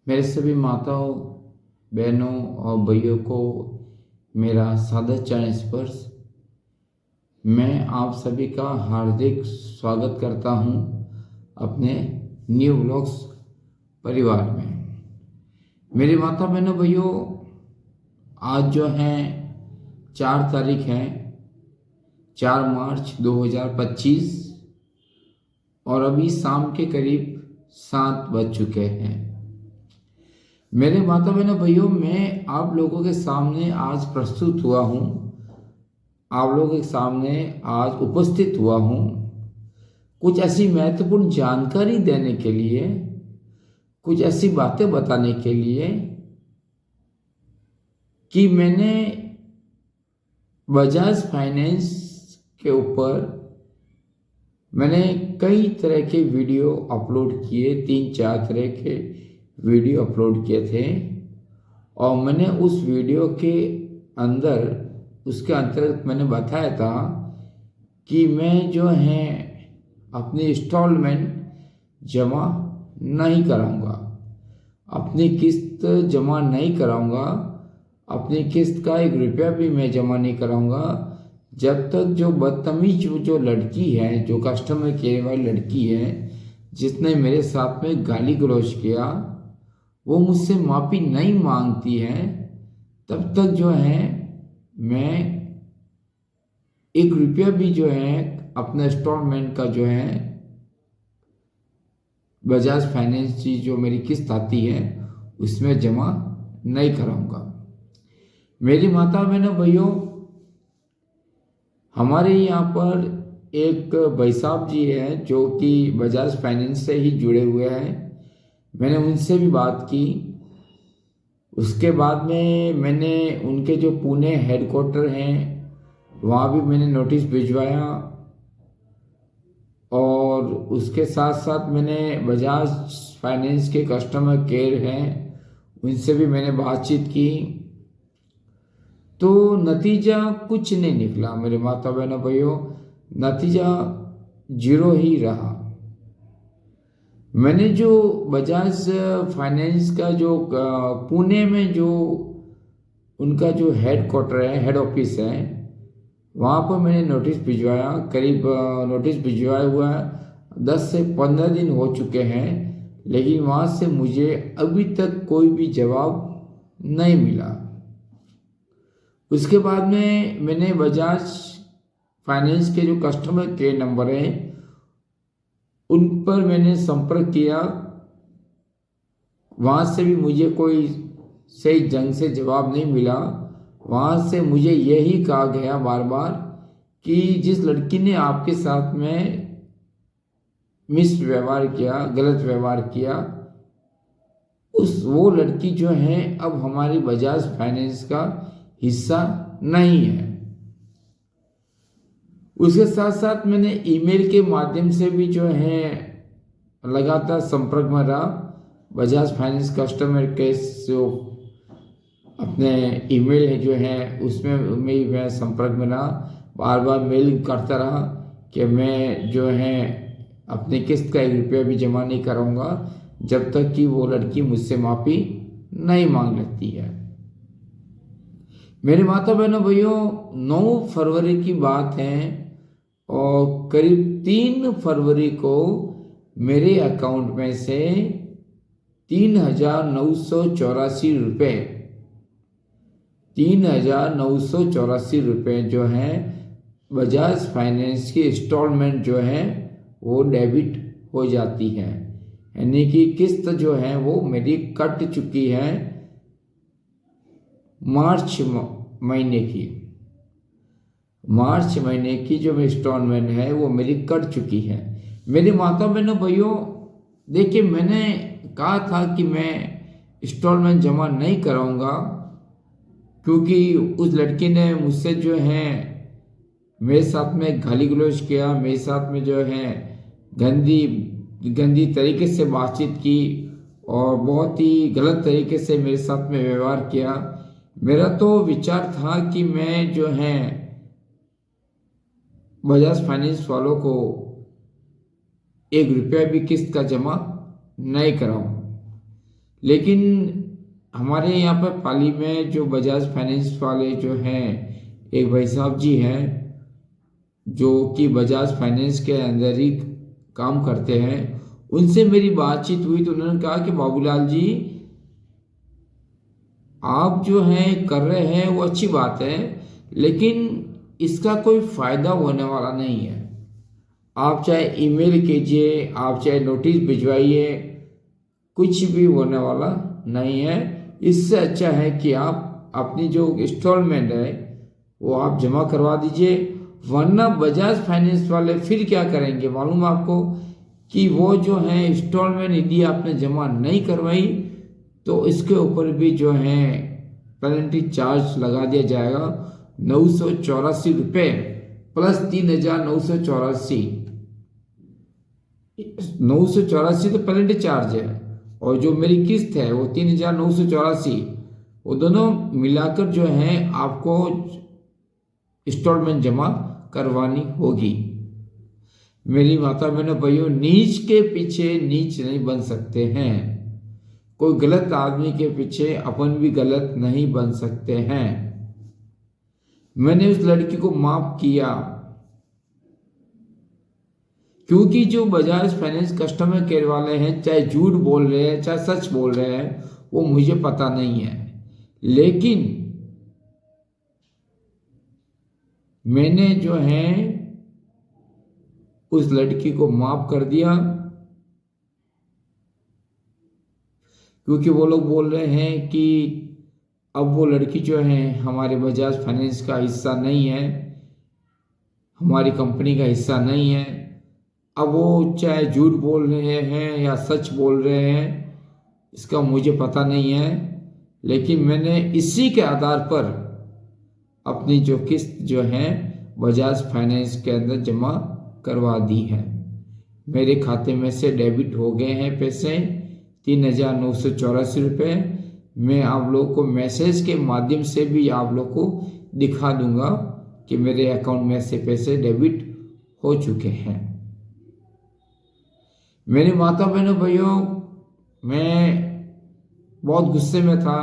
मेरे सभी माताओं, बहनों और भाइयों को मेरा सादर चरण स्पर्श। मैं आप सभी का हार्दिक स्वागत करता हूं अपने न्यू व्लॉग्स परिवार में। मेरी माता बहनों भाइयों, आज जो है 4 तारीख है, 4 मार्च 2025 और अभी शाम के करीब 7 बज चुके हैं। मेरे माता बहनों भाइयों, मैं आप लोगों के सामने आज प्रस्तुत हुआ हूँ, आप लोगों के सामने आज उपस्थित हुआ हूँ कुछ ऐसी महत्वपूर्ण जानकारी देने के लिए, कुछ ऐसी बातें बताने के लिए कि मैंने बजाज फाइनेंस के ऊपर मैंने कई तरह के वीडियो अपलोड किए, 3-4 तरह के वीडियो अपलोड किए थे। और मैंने उस वीडियो के अंदर, उसके अंतर्गत मैंने बताया था कि मैं जो है अपनी इंस्टॉलमेंट जमा नहीं कराऊंगा, अपनी किस्त जमा नहीं कराऊंगा, अपनी किस्त का 1 रुपया भी मैं जमा नहीं कराऊंगा जब तक जो बदतमीज जो लड़की है, जो कस्टमर केयर वाली लड़की है, जिसने मेरे साथ में गाली गलौज किया, वो मुझसे माफ़ी नहीं मांगती है, तब तक जो है मैं 1 रुपया भी जो है अपना इंस्टॉलमेंट का जो है बजाज फाइनेंस की जो मेरी किस्त आती है उसमें जमा नहीं कराऊंगा। मेरी माता बहनों भाइयों, हमारे यहाँ पर एक भाई साहब जी हैं जो कि बजाज फाइनेंस से ही जुड़े हुए हैं। मैंने उनसे भी बात की। उसके बाद में मैंने उनके जो पुणे हेडक्वार्टर हैं वहाँ भी मैंने नोटिस भिजवाया, और उसके साथ साथ मैंने बजाज फाइनेंस के कस्टमर केयर हैं उनसे भी मैंने बातचीत की। तो नतीजा कुछ नहीं निकला मेरे माता बहनों भाइयों, नतीजा 0 ही रहा। मैंने जो बजाज फाइनेंस का जो पुणे में जो उनका जो हेड क्वार्टर है, हेड ऑफिस है, वहाँ पर मैंने नोटिस भिजवाया। करीब नोटिस भिजवाया हुआ 10 से 15 दिन हो चुके हैं, लेकिन वहाँ से मुझे अभी तक कोई भी जवाब नहीं मिला। उसके बाद में मैंने बजाज फाइनेंस के जो कस्टमर केयर नंबर है उन पर मैंने संपर्क किया। वहाँ से भी मुझे कोई सही ढंग से जवाब नहीं मिला। वहाँ से मुझे यही कहा गया बार बार कि जिस लड़की ने आपके साथ में मिस व्यवहार किया, गलत व्यवहार किया, वो लड़की जो है अब हमारी बजाज फाइनेंस का हिस्सा नहीं है। उसके साथ साथ मैंने ईमेल के माध्यम से भी जो है लगातार संपर्क में रहा। बजाज फाइनेंस कस्टमर केयर जो अपने ईमेल है जो है उसमें मैं संपर्क में रहा, बार बार मेल करता रहा कि मैं जो है अपनी किस्त का 1 रुपया भी जमा नहीं कराऊंगा जब तक कि वो लड़की मुझसे माफ़ी नहीं मांग लेती है। मेरे माता बहनों भाइयों, 9 फरवरी की बात है और करीब 3 फरवरी को मेरे अकाउंट में से 3,984 रुपये 3,984 रुपये जो है बजाज फाइनेंस की इंस्टॉलमेंट जो है वो डेबिट हो जाती है, यानी कि किस्त जो है वो मेरी कट चुकी है। मार्च महीने की जो इंस्टॉलमेंट है वो मेरी कट चुकी है। मेरी माता बहनों भाइयों, देखिए, मैंने कहा था कि मैं इंस्टॉलमेंट जमा नहीं कराऊंगा क्योंकि उस लड़की ने मुझसे जो है मेरे साथ में गाली गलौज किया, मेरे साथ में जो है गंदी गंदी तरीके से बातचीत की और बहुत ही गलत तरीके से मेरे साथ में व्यवहार किया। मेरा तो विचार था कि मैं जो है बजाज फाइनेंस वालों को 1 रुपया भी किस्त का जमा नहीं कराऊं, लेकिन हमारे यहाँ पर पाली में जो बजाज फाइनेंस वाले जो हैं, एक भाई साहब जी हैं जो कि बजाज फाइनेंस के अंदर ही काम करते हैं, उनसे मेरी बातचीत हुई तो उन्होंने कहा कि बाबूलाल जी, आप जो हैं कर रहे हैं वो अच्छी बात है, लेकिन इसका कोई फायदा होने वाला नहीं है। आप चाहे ईमेल कीजिए, आप चाहे नोटिस भिजवाइए, कुछ भी होने वाला नहीं है। इससे अच्छा है कि आप अपनी जो इंस्टॉलमेंट है वो आप जमा करवा दीजिए, वरना बजाज फाइनेंस वाले फिर क्या करेंगे मालूम आपको, कि वो जो है इंस्टॉलमेंट यदि आपने जमा नहीं करवाई तो इसके ऊपर भी जो है पेनल्टी चार्ज लगा दिया जाएगा 984 प्लस 3,984। 984 तो पेनल्टी चार्ज है, और जो मेरी किस्त है वो 3,984, वो दोनों मिलाकर जो है आपको इंस्टॉलमेंट जमा करवानी होगी। मेरी माता बहनों भाइयों, नीच के पीछे नीच नहीं बन सकते हैं। कोई गलत आदमी के पीछे अपन भी गलत नहीं बन सकते हैं। मैंने उस लड़की को माफ किया, क्योंकि जो बजाज फाइनेंस कस्टमर केयर वाले हैं, चाहे झूठ बोल रहे हैं चाहे सच बोल रहे हैं, वो मुझे पता नहीं है, लेकिन मैंने जो है उस लड़की को माफ कर दिया, क्योंकि वो लोग बोल रहे हैं कि अब वो लड़की जो है हमारे बजाज फाइनेंस का हिस्सा नहीं है, हमारी कंपनी का हिस्सा नहीं है। अब वो चाहे झूठ बोल रहे हैं या सच बोल रहे हैं, इसका मुझे पता नहीं है, लेकिन मैंने इसी के आधार पर अपनी जो किस्त जो है बजाज फाइनेंस के अंदर जमा करवा दी है। मेरे खाते में से डेबिट हो गए हैं पैसे 3,984। मैं आप लोगों को मैसेज के माध्यम से भी आप लोग को दिखा दूंगा कि मेरे अकाउंट में से पैसे डेबिट हो चुके हैं। मेरी माता बहनों भाइयों, मैं बहुत गुस्से में था,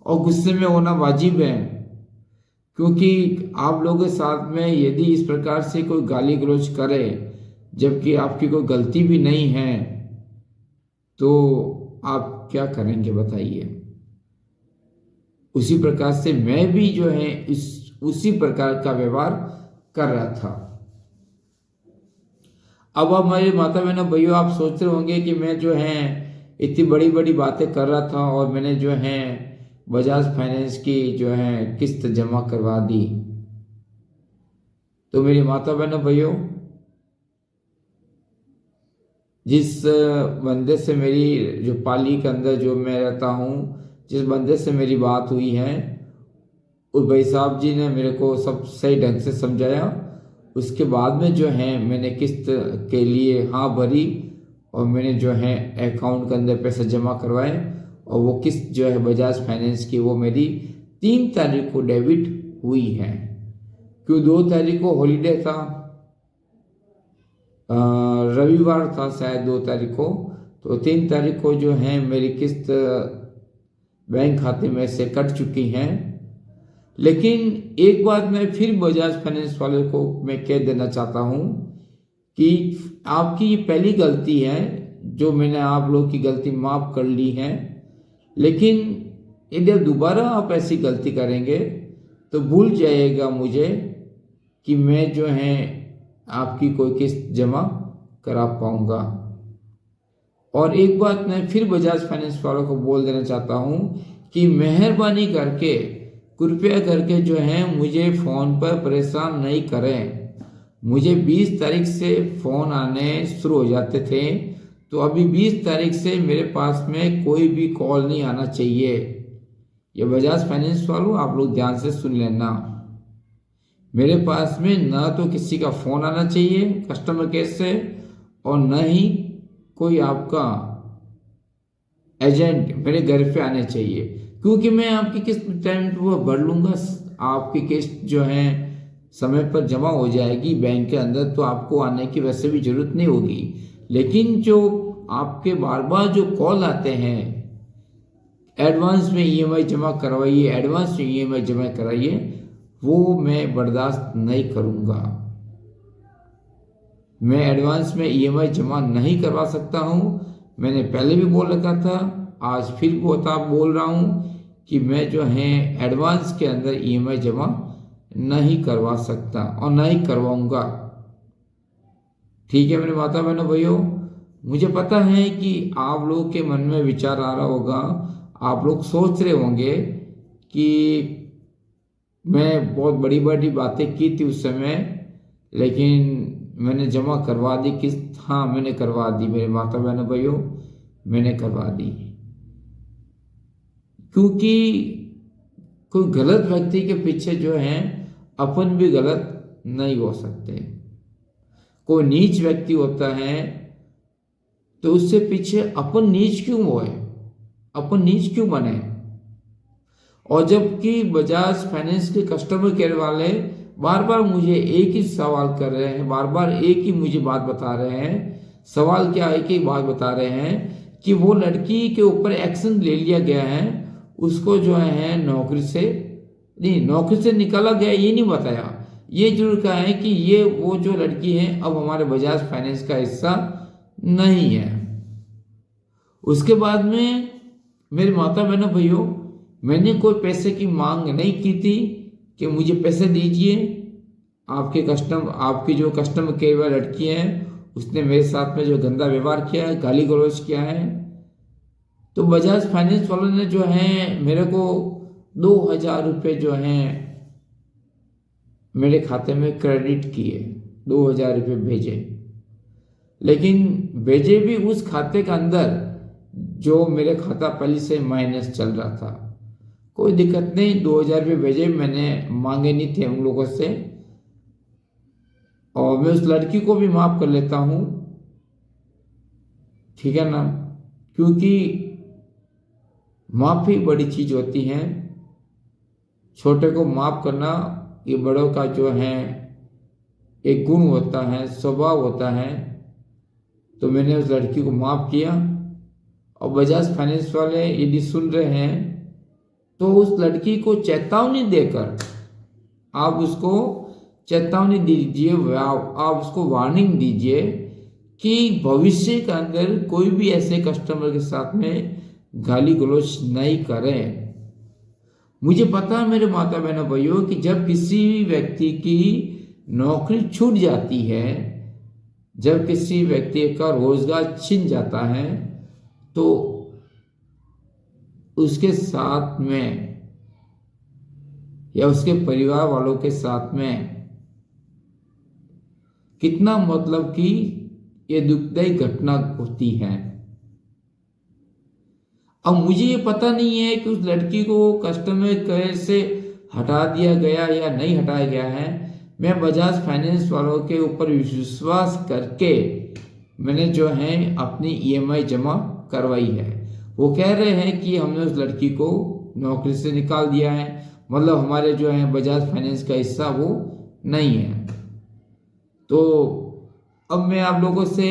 और गुस्से में होना वाजिब है, क्योंकि आप लोगों के साथ में यदि इस प्रकार से कोई गाली गलौज करे जबकि आपकी कोई गलती भी नहीं है, तो आप क्या करेंगे बताइए। उसी प्रकार से मैं भी जो है उसी प्रकार का व्यवहार कर रहा था। अब हमारे माता बहनों भैया, आप सोच रहे होंगे कि मैं जो है इतनी बड़ी बड़ी बातें कर रहा था और मैंने जो है बजाज फाइनेंस की जो है किस्त जमा करवा दी। तो मेरी माता बहनों भैया, जिस बंदे से मेरी जो पाली के अंदर जो मैं रहता हूँ, जिस बंदे से मेरी बात हुई है, उस भाई साहब जी ने मेरे को सब सही ढंग से समझाया। उसके बाद में जो है मैंने किस्त के लिए हाँ भरी, और मैंने जो है अकाउंट के अंदर पैसा जमा करवाए, और वो किस्त जो है बजाज फाइनेंस की वो मेरी 3 तारीख को डेबिट हुई है। क्यों 2 तारीख को हॉलीडे था, रविवार था शायद 2 तारीख को, तो 3 तारीख को जो है मेरी किस्त बैंक खाते में से कट चुकी हैं। लेकिन एक बात मैं फिर बजाज फाइनेंस वाले को मैं कह देना चाहता हूँ कि आपकी ये पहली गलती है, जो मैंने आप लोग की गलती माफ़ कर ली है, लेकिन यदि दोबारा आप ऐसी गलती करेंगे तो भूल जाइएगा मुझे कि मैं जो है आपकी कोई किस्त जमा करा पाऊंगा। और एक बात मैं फिर बजाज फाइनेंस वालों को बोल देना चाहता हूँ कि मेहरबानी करके, कृपया करके जो है मुझे फ़ोन पर परेशान नहीं करें। मुझे 20 तारीख से फ़ोन आने शुरू हो जाते थे, तो अभी 20 तारीख से मेरे पास में कोई भी कॉल नहीं आना चाहिए। ये बजाज फाइनेंस वालों, आप लोग ध्यान से सुन लेना, मेरे पास में ना तो किसी का फ़ोन आना चाहिए कस्टमर केयर से, और न ही कोई आपका एजेंट मेरे घर पे आने चाहिए, क्योंकि मैं आपकी किस्त टाइम पर भर लूँगा। आपकी किस्त जो है समय पर जमा हो जाएगी बैंक के अंदर, तो आपको आने की वैसे भी ज़रूरत नहीं होगी। लेकिन जो आपके बार बार जो कॉल आते हैं एडवांस में ईएमआई जमा करवाइए, एडवांस में ईएमआई जमा कराइए, वो मैं बर्दाश्त नहीं करूँगा। मैं एडवांस में ईएमआई जमा नहीं करवा सकता हूँ। मैंने पहले भी बोल रखा था, आज फिर बोल रहा हूँ कि मैं जो है एडवांस के अंदर ईएमआई जमा नहीं करवा सकता और नहीं करवाऊँगा। ठीक है मेरे माता बहनों भाइयों, मुझे पता है कि आप लोगों के मन में विचार आ रहा होगा, आप लोग सोच रहे होंगे कि मैं बहुत बड़ी बड़ी बातें की थी उस समय, लेकिन मैंने जमा करवा दी किस्त। हाँ, मैंने करवा दी मेरे माता बहनों भाइयों, मैंने करवा दी। क्योंकि कोई गलत व्यक्ति के पीछे जो है अपन भी गलत नहीं हो सकते। कोई नीच व्यक्ति होता है तो उससे पीछे अपन नीच क्यों होए, अपन नीच क्यों बने। और जबकि बजाज फाइनेंस के कस्टमर केयर वाले बार बार मुझे एक ही सवाल कर रहे हैं, बार बार एक ही मुझे बात बता रहे हैं। सवाल क्या, एक ही बात बता रहे हैं कि वो लड़की के ऊपर एक्शन ले लिया गया है, उसको जो है नौकरी से निकाला गया, ये नहीं बताया। ये जरूर कहा है कि ये वो जो लड़की है अब हमारे बजाज फाइनेंस का हिस्सा नहीं है। उसके बाद में मेरे माता बहनों भाइयों, मैंने कोई पैसे की मांग नहीं की थी कि मुझे पैसे दीजिए। आपकी जो कस्टमर केयर वाली लड़की है उसने मेरे साथ में जो गंदा व्यवहार किया है, गाली गलौज किया है, तो बजाज फाइनेंस वालों ने जो है मेरे को 2000 रुपये जो हैं मेरे खाते में क्रेडिट किए, 2000 रुपये भेजे। लेकिन भेजे भी उस खाते के अंदर जो मेरे खाता पहले से माइनस चल रहा था। कोई दिक्कत नहीं, 2000 रुपये भेजे, मैंने मांगे नहीं थे उन लोगों से, और मैं उस लड़की को भी माफ कर लेता हूँ। ठीक है ना, क्योंकि माफी बड़ी चीज होती है। छोटे को माफ करना ये बड़ों का जो है एक गुण होता है, स्वभाव होता है। तो मैंने उस लड़की को माफ किया। और बजाज फाइनेंस वाले यदि सुन रहे हैं तो उस लड़की को चेतावनी देकर आप उसको चेतावनी दीजिए, आप उसको वार्निंग दीजिए कि भविष्य के अंदर कोई भी ऐसे कस्टमर के साथ में गाली गलौज नहीं करें। मुझे पता है मेरे माता बहनों भाइयों कि जब किसी व्यक्ति की नौकरी छूट जाती है, जब किसी व्यक्ति का रोजगार छिन जाता है, तो उसके साथ में या उसके परिवार वालों के साथ में कितना मतलब कि ये दुखदायी घटना होती है। अब मुझे ये पता नहीं है कि उस लड़की को कस्टमर केयर से हटा दिया गया या नहीं हटाया गया है। मैं बजाज फाइनेंस वालों के ऊपर विश्वास करके मैंने जो है अपनी ईएमआई जमा करवाई है। वो कह रहे हैं कि हमने उस लड़की को नौकरी से निकाल दिया है, मतलब हमारे जो है बजाज फाइनेंस का हिस्सा वो नहीं है। तो अब मैं आप लोगों से,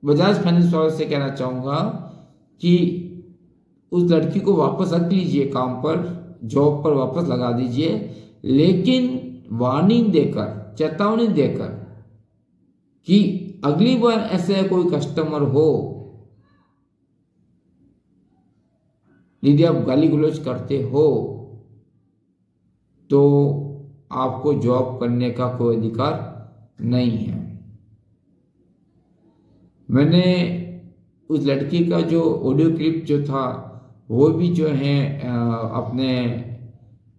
बजाज फाइनेंस वालों से कहना चाहूँगा कि उस लड़की को वापस रख लीजिए, काम पर, जॉब पर वापस लगा दीजिए, लेकिन वार्निंग देकर, चेतावनी देकर कि अगली बार ऐसे कोई कस्टमर हो, यदि आप गाली गलौज करते हो तो आपको जॉब करने का कोई अधिकार नहीं है। मैंने उस लड़की का जो ऑडियो क्लिप जो था वो भी जो है अपने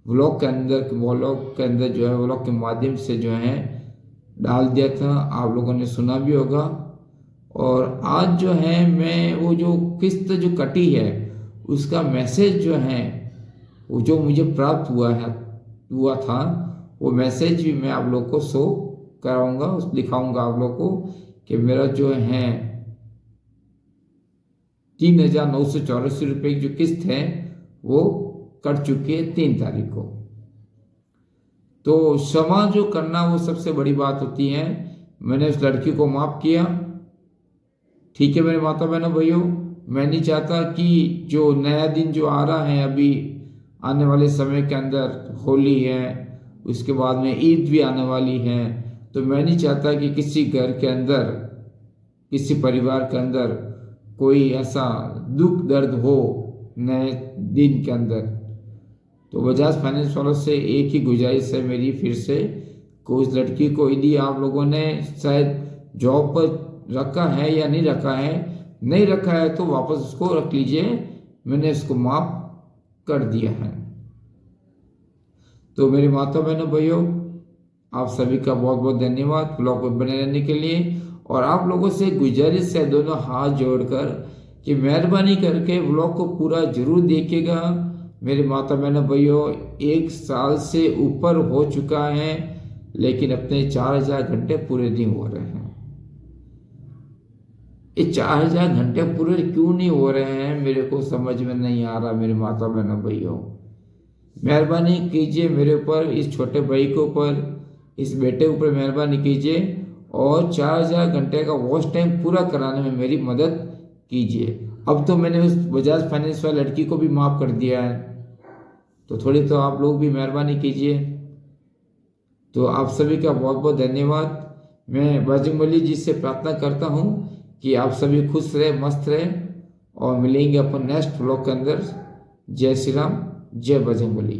व्लॉग के अंदर जो है व्लॉग के माध्यम से जो है डाल दिया था, आप लोगों ने सुना भी होगा। और आज जो है मैं वो जो किस्त जो कटी है उसका मैसेज जो है वो जो मुझे प्राप्त हुआ था वो मैसेज भी मैं आप लोग को शो कराऊंगा, दिखाऊंगा आप लोग को कि मेरा जो है 3984 रुपये की जो किस्त है वो कट चुकी है 3 तारीख को। तो क्षमा जो करना वो सबसे बड़ी बात होती है। मैंने उस लड़की को माफ किया। ठीक है मेरे माता बहनों भाइयों, मैं नहीं चाहता कि जो नया दिन जो आ रहा है अभी आने वाले समय के अंदर, होली है, उसके बाद में ईद भी आने वाली है, तो मैं नहीं चाहता कि किसी घर के अंदर, किसी परिवार के अंदर कोई ऐसा दुख दर्द हो नए दिन के अंदर। तो बजाज फाइनेंस वालों से एक ही गुजारिश है मेरी फिर से, कि उस लड़की को यदि आप लोगों ने शायद जॉब पर रखा है या नहीं रखा है, नहीं रखा है तो वापस उसको रख लीजिए, मैंने इसको माफ कर दिया है। तो मेरी माता बहनों भाइयों, आप सभी का बहुत बहुत धन्यवाद ब्लॉग पर बने रहने के लिए। और आप लोगों से गुजारिश है दोनों हाथ जोड़कर कि मेहरबानी करके ब्लॉग को पूरा जरूर देखिएगा। मेरे माता बहनों भाइयों, 1 साल से ऊपर हो चुका है लेकिन अपने 4000 घंटे पूरे नहीं हो रहे हैं। ये 4000 घंटे पूरे क्यों नहीं हो रहे हैं मेरे को समझ में नहीं आ रहा। मेरे माता बहनों भाइयों, मेहरबानी कीजिए मेरे ऊपर, इस छोटे भाई के ऊपर, इस बेटे ऊपर मेहरबानी कीजिए और 4000 घंटे का वॉच टाइम पूरा कराने में मेरी मदद कीजिए। अब तो मैंने उस बजाज फाइनेंस वाली लड़की को भी माफ़ कर दिया है, तो थोड़ी तो आप लोग भी मेहरबानी कीजिए। तो आप सभी का बहुत बहुत धन्यवाद। मैं बजरंगबली जी से प्रार्थना करता हूँ कि आप सभी खुश रहे, मस्त रहे, और मिलेंगे अपन नेक्स्ट व्लॉग के अंदर। जय श्री राम, जय बजरंगबली।